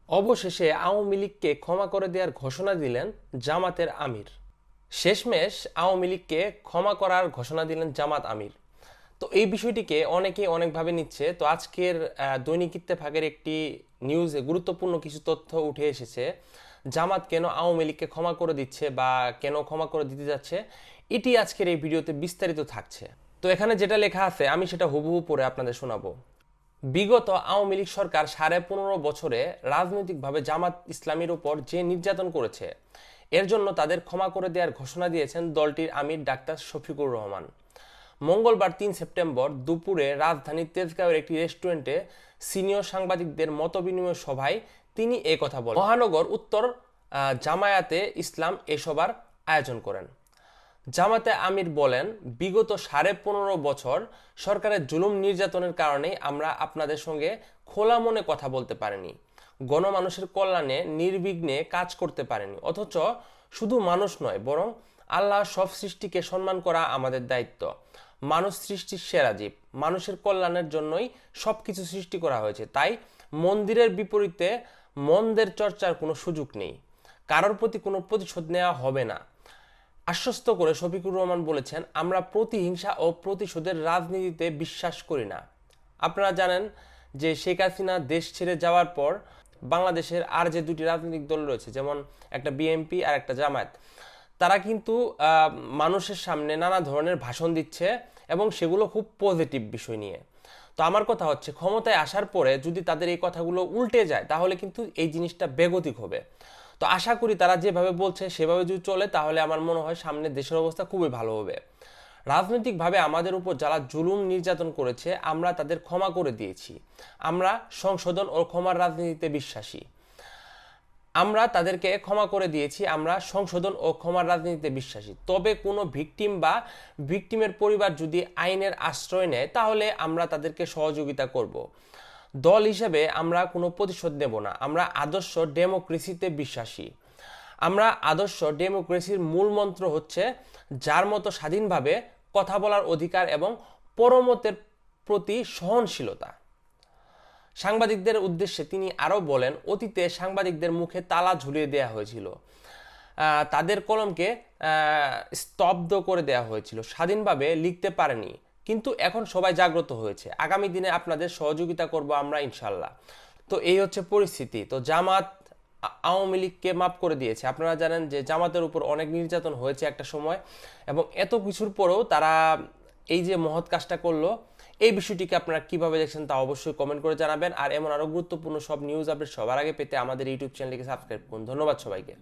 অবশেষে আওয়ামী লীগকে ক্ষমা করে দেওয়ার ঘোষণা দিলেন জামাতের আমির। শেষমেশ আওয়ামী লীগকে ক্ষমা করার ঘোষণা দিলেন জামাত আমির। তো এই বিষয়টিকে অনেকেই অনেকভাবে নিচ্ছে। তো আজকের দৈনিক ইত্তেফাকের একটি নিউজে গুরুত্বপূর্ণ কিছু তথ্য উঠে এসেছে। জামাত কেন আওয়ামী লীগকে ক্ষমা করে দিচ্ছে বা কেন ক্ষমা করে দিতে যাচ্ছে, এটি আজকের এই ভিডিওতে বিস্তারিত থাকছে। তো এখানে যেটা লেখা আছে আমি সেটা হুবহু পড়ে আপনাদের শোনাবো। বিগত আওয়ামী লীগ সরকার 15.5 বছরে রাজনৈতিকভাবে জামাত ইসলামীর উপর যে নির্যাতন করেছে, এর জন্য তাদের ক্ষমা করে দেওয়ার ঘোষণা দিয়েছেন দলটির আমির ডাক্তার শফিকুর রহমান। মঙ্গলবার 3 সেপ্টেম্বর দুপুরে রাজধানীর তেজগাঁওয়ের একটি রেস্টুরেন্টে সিনিয়র সাংবাদিকদের মতবিনিময় সভায় তিনি এ কথা বলেন। মহানগর উত্তর জামায়াতে ইসলাম এ সভার আয়োজন করেন। জামাতে আমির বলেন, বিগত 15.5 বছর সরকারের জুলুম নির্যাতনের কারণে আমরা আপনাদের সঙ্গে খোলা মনে কথা বলতে পারিনি, গণমানুষের কল্যাণে নির্বিঘ্নে কাজ করতে পারিনি। অথচ শুধু মানুষ নয়, বরং আল্লাহ সব সৃষ্টিকে সম্মান করা আমাদের দায়িত্ব। মানুষ সৃষ্টির সেরা জীব, মানুষের কল্যাণের জন্যই সবকিছু সৃষ্টি করা হয়েছে। তাই মন্দিরের বিপরীতে মন্দের চর্চার কোনো সুযোগ নেই, কারোর প্রতি কোনো প্রতিশোধ নেওয়া হবে না। আশ্বস্ত করে শফিকুর রহমান বলেছেন, আমরা প্রতিহিংসা ও প্রতিশোধের রাজনীতিতে বিশ্বাস করি না। আপনারা জানেন যে শেখ হাসিনা দেশ ছেড়ে যাওয়ার পর বাংলাদেশের আর যে দুটি রাজনৈতিক দল রয়েছে, যেমন একটা বিএনপি আর একটা জামায়াত, তারা কিন্তু মানুষের সামনে নানা ধরনের ভাষণ দিচ্ছে এবং সেগুলো খুব পজিটিভ বিষয় নিয়ে। তো আমার কথা হচ্ছে, ক্ষমতায় আসার পরে যদি তাদের এই কথাগুলো উল্টে যায় তাহলে কিন্তু এই জিনিসটা বেগতিক হবে। তো আশা করি তারা যেভাবে বলছে সেভাবে যদি চলে তাহলে আমার মনে হয় সামনে দেশের অবস্থা খুবই ভালো হবে। রাজনৈতিকভাবে আমাদের উপর যারা জুলুম নির্যাতন করেছে আমরা তাদের ক্ষমা করে দিয়েছি। আমরা সংশোধন ও ক্ষমার রাজনীতিতে বিশ্বাসী। আমরা তাদেরকে ক্ষমা করে দিয়েছি, আমরা সংশোধন ও ক্ষমার রাজনীতিতে বিশ্বাসী। তবে কোনো ভিকটিম বা ভিকটিমের পরিবার যদি আইনের আশ্রয় নেয় তাহলে আমরা তাদেরকে সহযোগিতা করব। দল হিসেবে আমরা কোনো প্রতিশোধ নেব না। আমরা আদর্শ ডেমোক্রেসিতে বিশ্বাসী। আমরা আদর্শ ডেমোক্রেসির মূল মন্ত্র হচ্ছে যার মতো স্বাধীনভাবে কথা বলার অধিকার এবং পরমতের প্রতি সহনশীলতা। সাংবাদিকদের উদ্দেশ্যে তিনি আরও বলেন, অতীতে সাংবাদিকদের মুখে তালা ঝুলিয়ে দেওয়া হয়েছিল, তাদের কলমকে স্তব্ধ করে দেওয়া হয়েছিল, স্বাধীনভাবে লিখতে পারেনি। কিন্তু এখন সবাই জাগ্রত হয়েছে। আগামী দিনে আপনাদের সহযোগিতা করব আমরা ইনশাল্লাহ। তো এই হচ্ছে পরিস্থিতি। তো জামাত আওয়ামী লীগকে মাফ করে দিয়েছে। আপনারা জানেন যে জামাতের উপর অনেক নির্যাতন হয়েছে একটা সময়, এবং এত কিছুর পরেও তারা এই যে মহৎ কাজটা করলো, এই বিষয়টিকে আপনারা কিভাবে দেখছেন তা অবশ্যই কমেন্ট করে জানাবেন। আর এমন আরো গুরুত্বপূর্ণ সব নিউজ আপডেট সবার আগে পেতে আমাদের ইউটিউব চ্যানেলটিকে সাবস্ক্রাইব করুন। ধন্যবাদ সবাইকে।